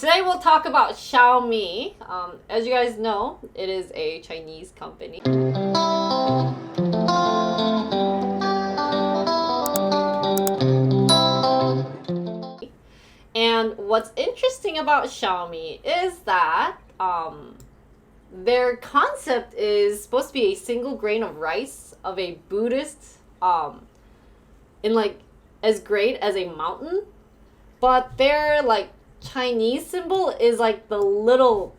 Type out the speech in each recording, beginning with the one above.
Today we'll talk about Xiaomi. As you guys know, it is a Chinese company. And what's interesting about Xiaomi is that their concept is supposed to be a single grain of rice of a Buddhist, in like as great as a mountain, but their like Chinese symbol is like the little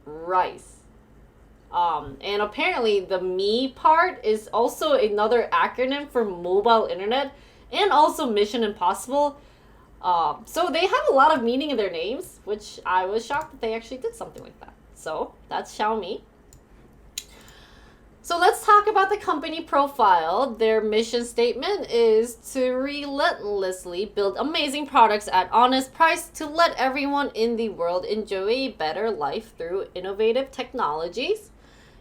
rice. And apparently the me part is also another acronym for mobile internet and also Mission Impossible. So they have a lot of meaning in their names, which I was shocked that they actually did something like that. So that's Xiaomi. So let's talk about the company profile. Their mission statement is to relentlessly build amazing products at honest price to let everyone in the world enjoy a better life through innovative technologies.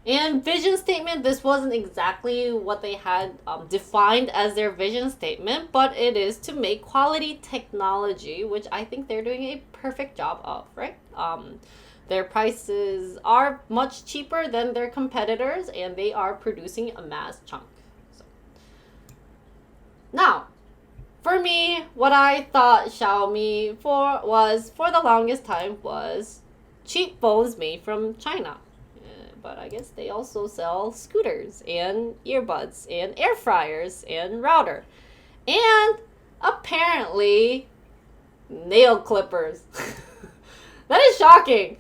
And vision statement, this wasn't exactly what they had defined as their vision statement, but it is to make quality technology, which I think they're doing a perfect job of, right? Their prices are much cheaper than their competitors, and they are producing a mass chunk. So. Now, for me, what I thought Xiaomi for the longest time was cheap phones made from China. But I guess they also sell scooters and earbuds and air fryers and router. And apparently nail clippers. That is shocking.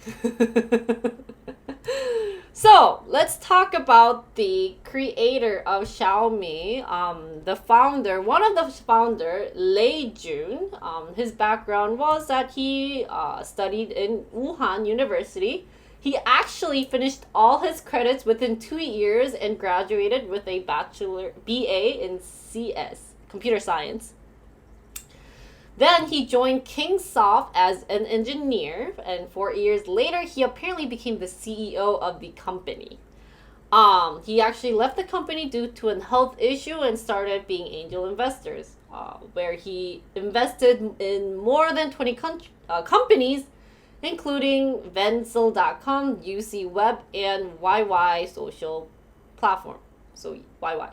So let's talk about the creator of Xiaomi, the founder, one of the founder, Lei Jun. His background was that he studied in Wuhan University. He actually finished all his credits within 2 years and graduated with a BA in CS, computer science. Then he joined Kingsoft as an engineer, and 4 years later, he apparently became the CEO of the company. He actually left the company due to a health issue and started being angel investors, where he invested in more than 20 companies, including Venzel.com, UC Web, and YY social platform. So YY.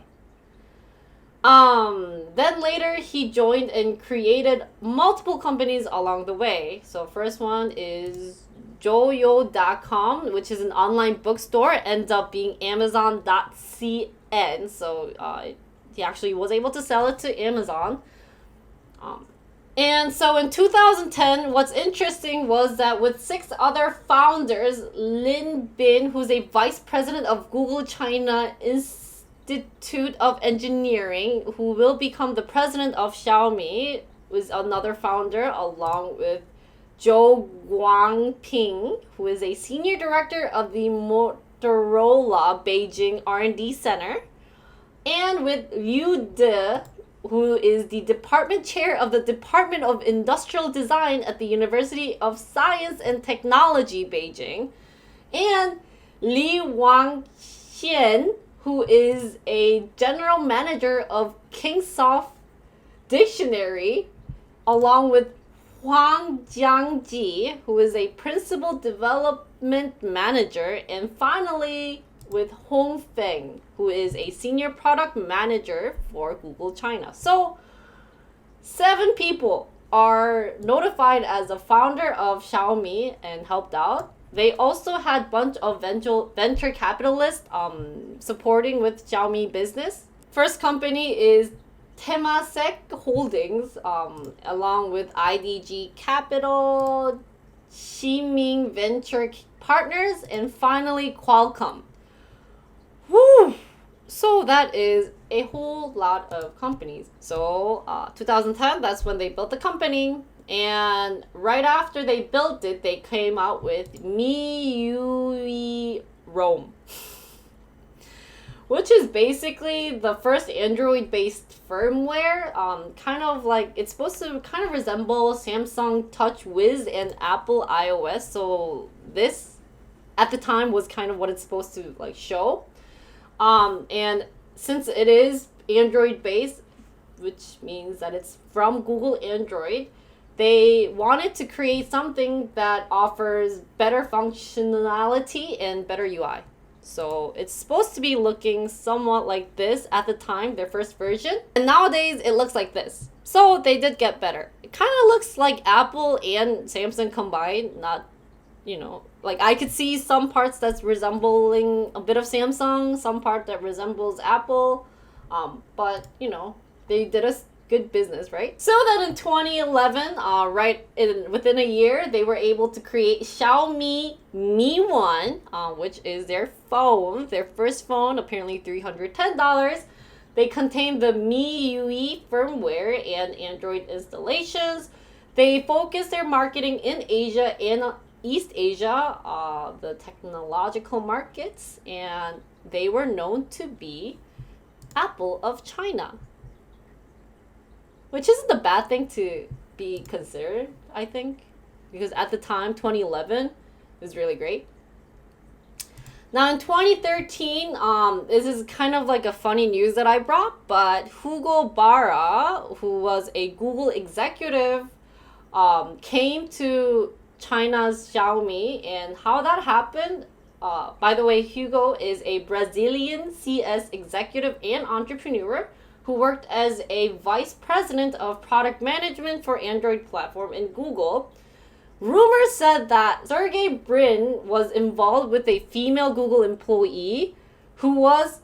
Then later he joined and created multiple companies along the way. So first one is Joyo.com, which is an online bookstore, ends up being Amazon.cn. So he actually was able to sell it to Amazon. And so in 2010, what's interesting was that with 6 other founders, Lin Bin, who's a vice president of Google China Institute of Engineering, who will become the president of Xiaomi, was another founder, along with Zhou Guangping, who is a senior director of the Motorola Beijing R&D Center, and with Yu De, who is the department chair of the Department of Industrial Design at the University of Science and Technology, Beijing, and Li Wangxian, who is a general manager of Kingsoft Dictionary, along with Huang Jiangji, who is a principal development manager, and finally with Hong Feng, who is a senior product manager for Google China. So 7 people are notified as a founder of Xiaomi and helped out. They also had a bunch of venture capitalists supporting with Xiaomi business. First company is Temasek Holdings, along with IDG Capital, Ximing Venture Partners, and finally Qualcomm. Woo! So that is a whole lot of companies. So 2010, that's when they built the company. And right after they built it, they came out with MIUI Roam, which is basically the first Android-based firmware. Kind of like, it's supposed to kind of resemble Samsung Touch Wiz and Apple iOS. So this, at the time, was kind of what it's supposed to like show. And since it is Android based, which means that it's from Google Android, They wanted to create something that offers better functionality and better UI. So it's supposed to be looking somewhat like this at the time, their first version. And nowadays it looks like this. So they did get better. It kind of looks like Apple and Samsung combined, not, like I could see some parts that's resembling a bit of Samsung, some part that resembles Apple. But, they did a good business, right? So then in 2011, within a year, they were able to create Xiaomi Mi 1, which is their phone, their first phone, apparently $310. They contain the MIUI firmware and Android installations. They focus their marketing in Asia and East Asia, the technological markets, and they were known to be Apple of China. Which isn't a bad thing to be considered, I think. Because at the time, 2011 was really great. Now in 2013, this is kind of like a funny news that I brought, but Hugo Barra, who was a Google executive, came to China's Xiaomi, and how that happened, by the way, Hugo is a Brazilian CS executive and entrepreneur who worked as a vice president of product management for Android platform in Google. Rumors said that Sergey Brin was involved with a female Google employee who was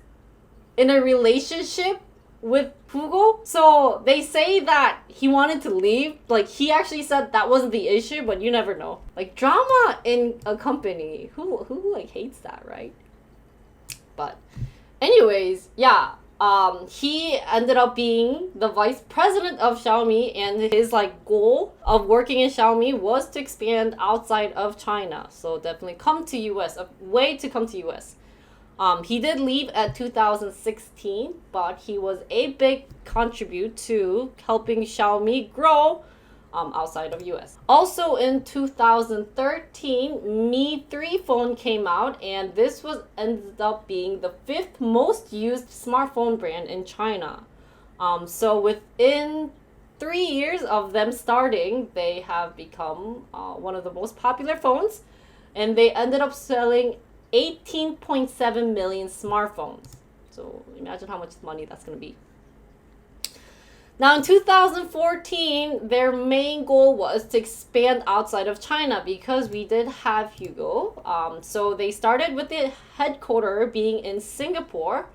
in a relationship with Hugo. So they say that he wanted to leave. Like, he actually said that wasn't the issue, but you never know. Like, drama in a company, who like hates that, right? But anyways, yeah. He ended up being the vice president of Xiaomi, and his goal of working in Xiaomi was to expand outside of China. So definitely come to US, a way to come to US. He did leave at 2016, but he was a big contribute to helping Xiaomi grow outside of US. Also in 2013, Mi 3 phone came out, and this ended up being the 5th most used smartphone brand in China. So within 3 years of them starting, they have become one of the most popular phones, and they ended up selling 18.7 million smartphones. So imagine how much money that's going to be. Now in 2014, their main goal was to expand outside of China because we did have Hugo. So they started with the headquarters being in Singapore,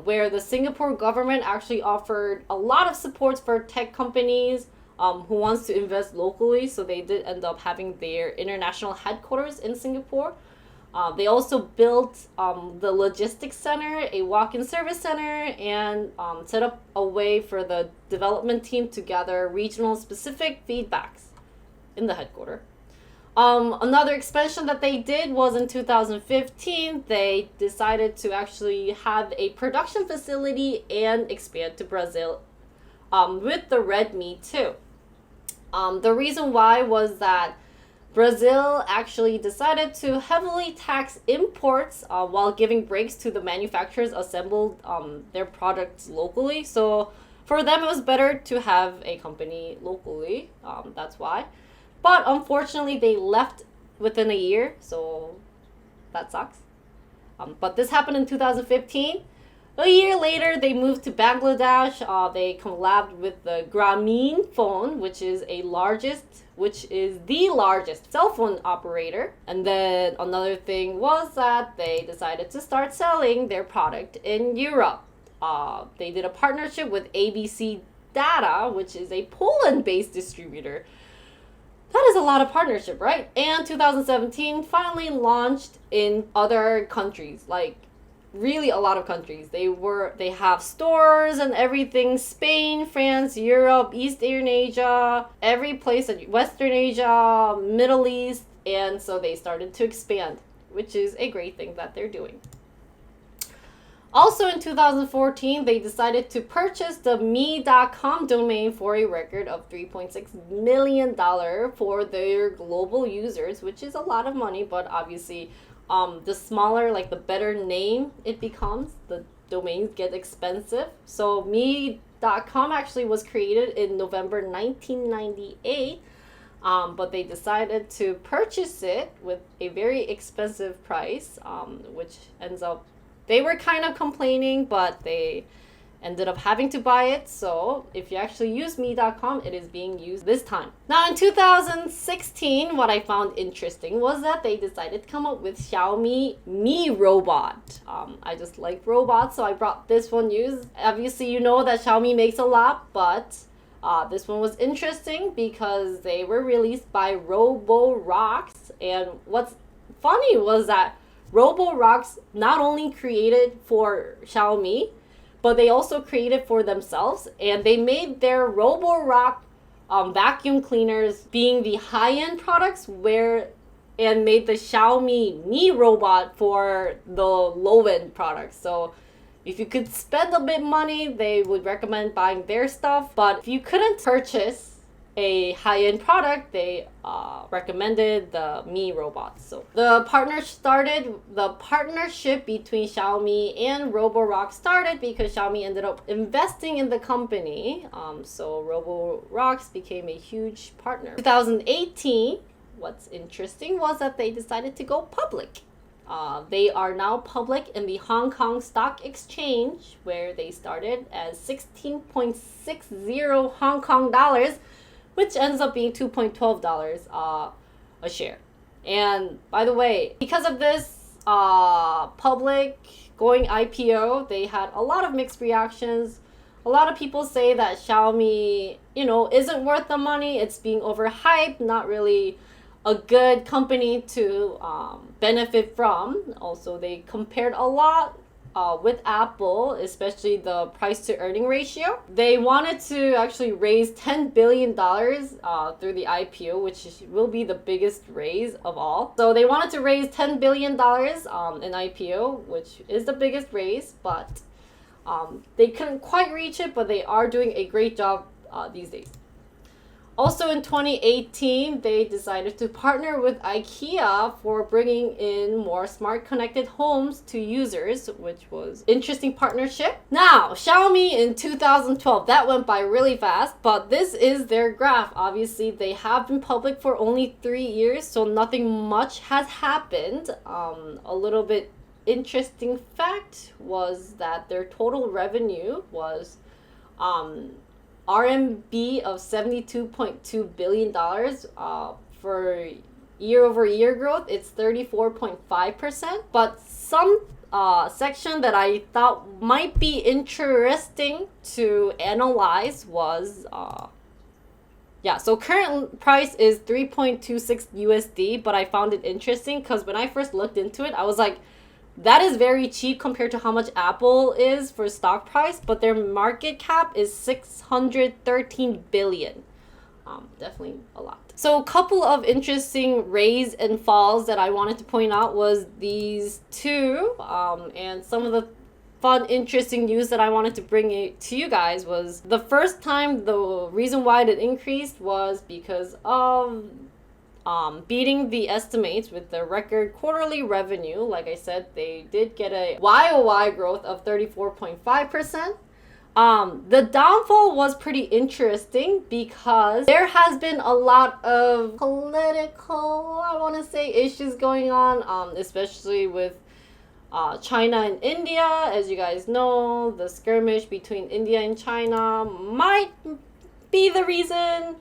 where the Singapore government actually offered a lot of supports for tech companies who wants to invest locally. So they did end up having their international headquarters in Singapore. They also built the logistics center, a walk-in service center, and set up a way for the development team to gather regional specific feedbacks in the headquarters. Another expansion that they did was in 2015. They decided to actually have a production facility and expand to Brazil with the Redmi 2. The reason why was that Brazil actually decided to heavily tax imports while giving breaks to the manufacturers assembled their products locally. So for them, it was better to have a company locally. That's why. But unfortunately, they left within a year. So that sucks. But this happened in 2015. A year later, they moved to Bangladesh. They collabed with the Grameen phone, which is the largest cell phone operator. And then another thing was that they decided to start selling their product in Europe. They did a partnership with ABC Data, which is a Poland-based distributor. That is a lot of partnership, right? And 2017 finally launched in other countries, really a lot of countries. They have stores and everything: Spain, France, Europe, Eastern Asia, every place, Western Asia, Middle East, and so they started to expand, which is a great thing that they're doing. Also in 2014, they decided to purchase the me.com domain for a record of $3.6 million for their global users, which is a lot of money, but obviously the smaller, the better name it becomes, the domains get expensive. So Me.com actually was created in November 1998, but they decided to purchase it with a very expensive price, which ends up, they were kind of complaining, but they ended up having to buy it. So if you actually use Me.com, it is being used this time. Now in 2016, what I found interesting was that they decided to come up with Xiaomi Mi Robot. I just like robots, so I brought this one used. Obviously, you know that Xiaomi makes a lot, but this one was interesting because they were released by Roborox. And what's funny was that Roborox not only created for Xiaomi, but they also created for themselves, and they made their Roborock vacuum cleaners being the high-end products, and made the Xiaomi Mi Robot for the low-end products. So if you could spend a bit money, they would recommend buying their stuff. But if you couldn't purchase a high-end product, they recommended the Mi Robots. So the partnership between Xiaomi and Roborock started because Xiaomi ended up investing in the company. So Roborock became a huge partner. 2018, what's interesting was that they decided to go public. They are now public in the Hong Kong Stock Exchange, where they started as 16.60 Hong Kong dollars, which ends up being $2.12 a share. And by the way, because of this public going IPO, they had a lot of mixed reactions. A lot of people say that Xiaomi, isn't worth the money. It's being overhyped, not really a good company to benefit from. Also, they compared a lot with Apple, especially the price to earning ratio. They wanted to actually raise $10 billion through the IPO, which will be the biggest raise of all. So they wanted to raise $10 billion in IPO, which is the biggest raise, but they couldn't quite reach it, but they are doing a great job these days. Also in 2018, they decided to partner with IKEA for bringing in more smart connected homes to users, which was interesting partnership. Now, Xiaomi in 2012, that went by really fast, but this is their graph. Obviously, they have been public for only 3 years, so nothing much has happened. A little bit interesting fact was that their total revenue was RMB of $72.2 billion. For year-over-year growth, it's 34.5%. But some section that I thought might be interesting to analyze was, so current price is 3.26 USD, but I found it interesting because when I first looked into it, I was like, that is very cheap compared to how much Apple is for stock price, but their market cap is 613 billion. Definitely a lot. So a couple of interesting raise and falls that I wanted to point out was these two, and some of the fun, interesting news that I wanted to bring it to you guys was the first time the reason why it increased was because of beating the estimates with the record quarterly revenue. Like I said, they did get a YOY growth of 34.5%. The downfall was pretty interesting because there has been a lot of political, issues going on, especially with China and India. As you guys know, the skirmish between India and China might be the reason.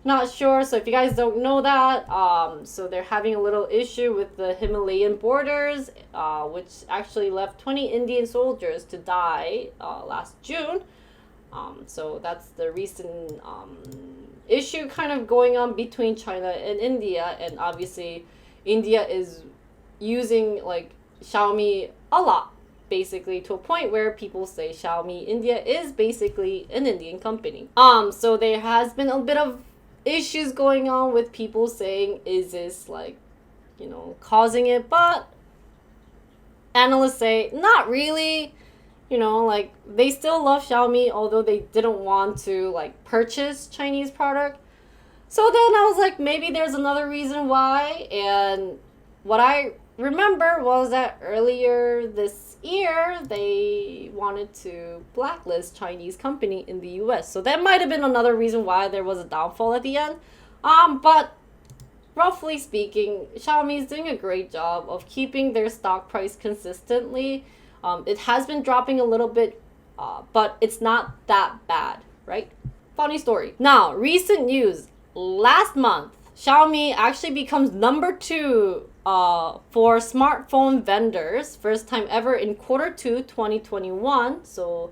Not sure. So if you guys don't know that, so they're having a little issue with the Himalayan borders, which actually left 20 Indian soldiers to die last June. So that's the recent issue kind of going on between China and India. And obviously, India is using Xiaomi a lot, basically to a point where people say Xiaomi India is basically an Indian company. So there has been a bit of issues going on with people saying, is this causing it? But analysts say not really. They still love Xiaomi, although they didn't want to purchase Chinese product. So then I was like, maybe there's another reason why. And what I remember was that earlier this year they wanted to blacklist Chinese company in the US. So that might have been another reason why there was a downfall at the end. But roughly speaking, Xiaomi is doing a great job of keeping their stock price consistently. It has been dropping a little bit, but it's not that bad, right? Funny story. Now, recent news. Last month, Xiaomi actually becomes number 2 for smartphone vendors. First time ever in Q2 2021. So,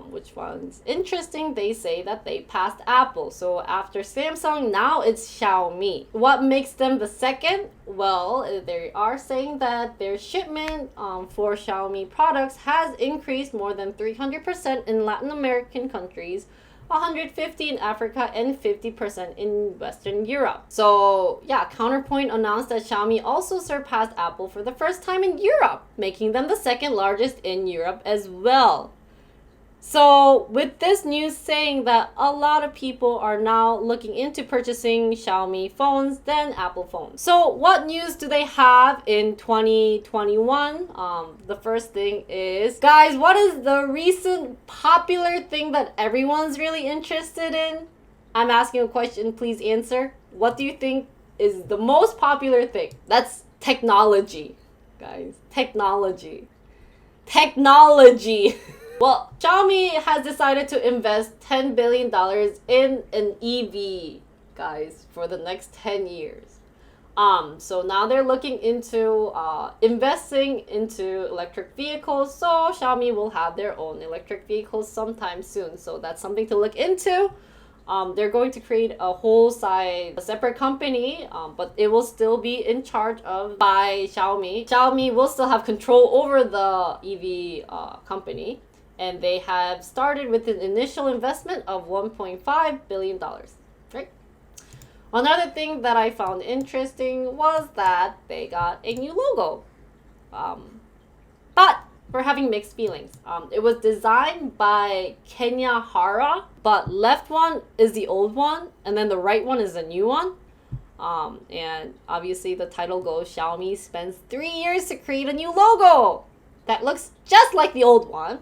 which one's interesting? They say that they passed Apple. So after Samsung, now it's Xiaomi. What makes them the second? Well, they are saying that their shipment for Xiaomi products has increased more than 300% in Latin American countries, 150 in Africa, and 50% in Western Europe. So yeah, Counterpoint announced that Xiaomi also surpassed Apple for the first time in Europe, making them the second largest in Europe as well. So with this news saying that a lot of people are now looking into purchasing Xiaomi phones than Apple phones. So what news do they have in 2021? The first thing is, guys, what is the recent popular thing that everyone's really interested in? I'm asking a question, please answer. What do you think is the most popular thing? That's technology, guys. Technology. Well, Xiaomi has decided to invest $10 billion in an EV, guys, for the next 10 years. So now they're looking into investing into electric vehicles. So Xiaomi will have their own electric vehicles sometime soon. So that's something to look into. They're going to create a separate company, but it will still be in charge of by Xiaomi. Xiaomi will still have control over the EV company. And they have started with an initial investment of $1.5 billion, right? Another thing that I found interesting was that they got a new logo. But we're having mixed feelings. It was designed by Kenya Hara, but left one is the old one, and then the right one is the new one. And obviously the title goes, Xiaomi spends 3 years to create a new logo that looks just like the old one.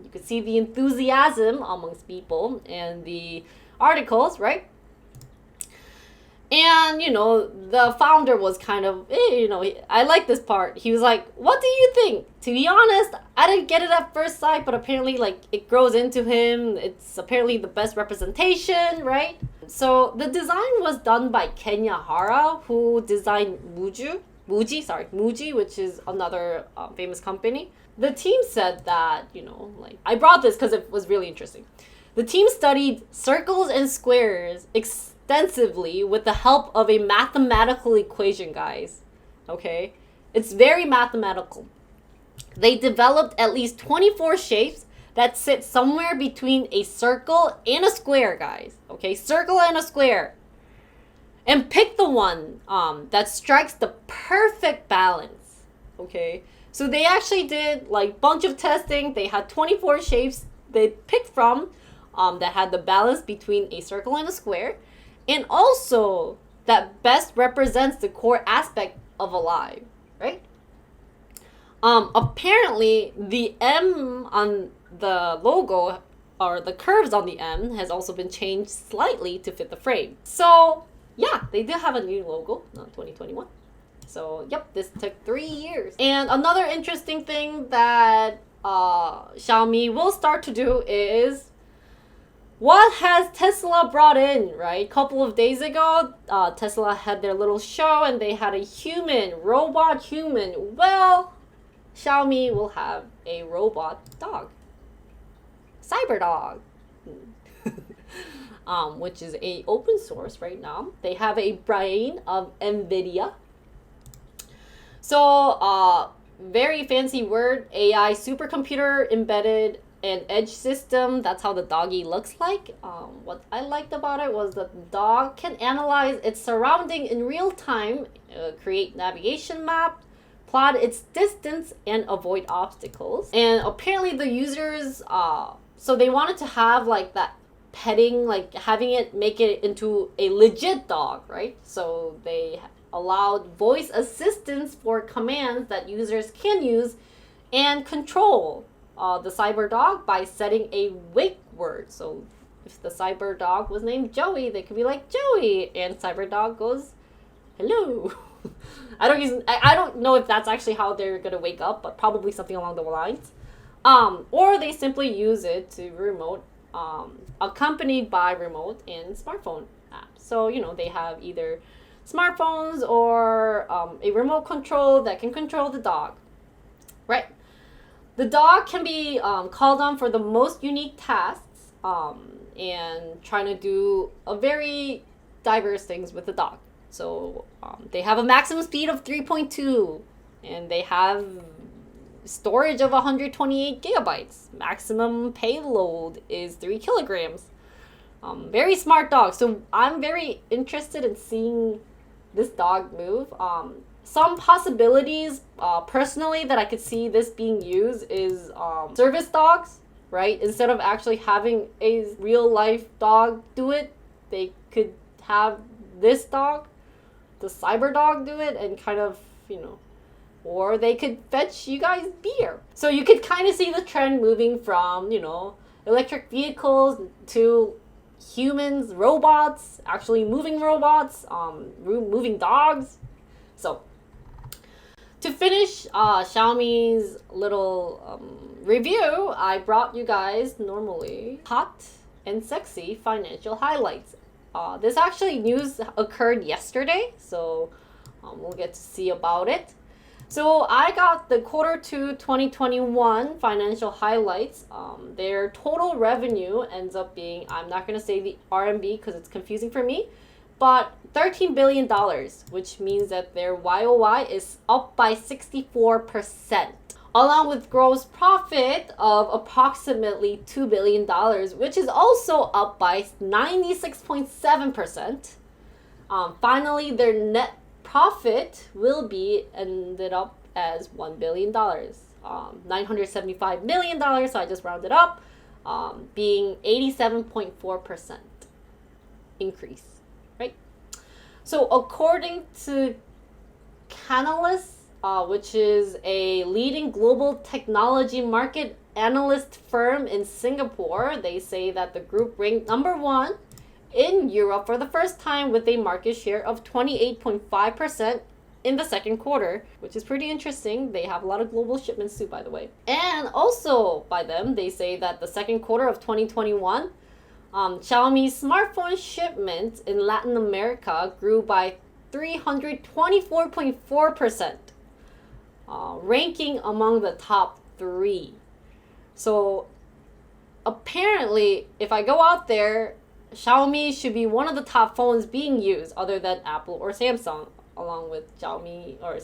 You could see the enthusiasm amongst people and the articles, right? And, the founder was kind of, I like this part. He was like, what do you think? To be honest, I didn't get it at first sight, but apparently, it grows into him. It's apparently the best representation, right? So the design was done by Kenya Hara, who designed Muji, which is another famous company. The team said that, I brought this because it was really interesting. The team studied circles and squares extensively with the help of a mathematical equation, guys. Okay? It's very mathematical. They developed at least 24 shapes that sit somewhere between a circle and a square, guys. Okay? Circle and a square. And pick the one that strikes the perfect balance. Okay? So they actually did bunch of testing. They had 24 shapes they picked from that had the balance between a circle and a square. And also that best represents the core aspect of alive, right? Apparently the M on the logo, or the curves on the M, has also been changed slightly to fit the frame. So yeah, they do have a new logo, 2021. So yep, this took 3 years. And another interesting thing that Xiaomi will start to do is, what has Tesla brought in, right? A couple of days ago, Tesla had their little show and they had a robot human. Well, Xiaomi will have a robot dog. Cyber dog. Which is a open source right now. They have a brain of NVIDIA. So, very fancy word, AI supercomputer embedded an edge system. That's how the doggy looks like. What I liked about it was that the dog can analyze its surrounding in real time, create navigation map, plot its distance, and avoid obstacles. And apparently the users, so they wanted to have that petting, like having it make it into a legit dog, right? So they allowed voice assistance for commands that users can use and control the cyber dog by setting a wake word. So if the cyber dog was named Joey, they could be like Joey, and cyber dog goes hello. I don't know if that's actually how they're gonna wake up, but probably something along the lines. Or they simply use it to remote, accompanied by remote and smartphone apps. So they have either smartphones or a remote control that can control the dog, right? The dog can be called on for the most unique tasks and trying to do a very diverse things with the dog. So they have a maximum speed of 3.2 and they have storage of 128 gigabytes. Maximum payload is 3 kilograms. Very smart dog. So I'm very interested in seeing this dog move. Some possibilities personally that I could see this being used is service dogs, right? Instead of actually having a real life dog do it, they could have this dog, the cyber dog, do it, and kind of, or they could fetch you guys beer. So you could kind of see the trend moving from, electric vehicles to humans, robots, actually moving robots, moving dogs. So to finish Xiaomi's little review, I brought you guys normally hot and sexy financial highlights. This actually news occurred yesterday, so we'll get to see about it. So I got the Q2 2021 financial highlights. Their total revenue ends up being, I'm not going to say the RMB because it's confusing for me, but $13 billion, which means that their YOY is up by 64%, along with gross profit of approximately $2 billion, which is also up by 96.7%. Finally, their net profit will be ended up as $1 billion, $975 million, so I just rounded up, being 87.4% increase, right? So according to Canalys, which is a leading global technology market analyst firm in Singapore, they say that the group ranked number 1 in Europe for the first time with a market share of 28.5% in the second quarter, which is pretty interesting. They have a lot of global shipments too, by the way. And also by them, they say that the second quarter of 2021, Xiaomi's smartphone shipments in Latin America grew by 324.4%, ranking among the top 3. So apparently, if I go out there, Xiaomi should be one of the top phones being used other than Apple or Samsung, along with Huawei or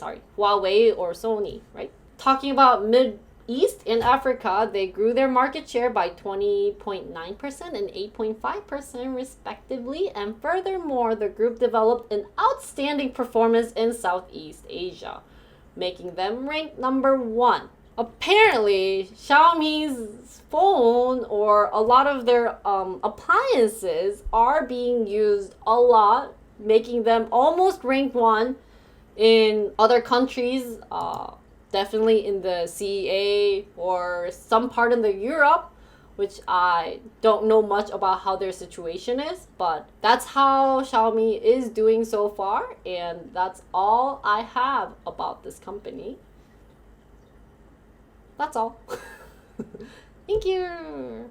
Sony, right? Talking about Mid East and Africa, they grew their market share by 20.9% and 8.5% respectively, and furthermore, the group developed an outstanding performance in Southeast Asia, making them rank number 1. Apparently, Xiaomi's phone or a lot of their appliances are being used a lot, making them almost rank 1 in other countries, definitely in the CEA or some part in the Europe, which I don't know much about how their situation is, but that's how Xiaomi is doing so far, and that's all I have about this company. That's all. Thank you.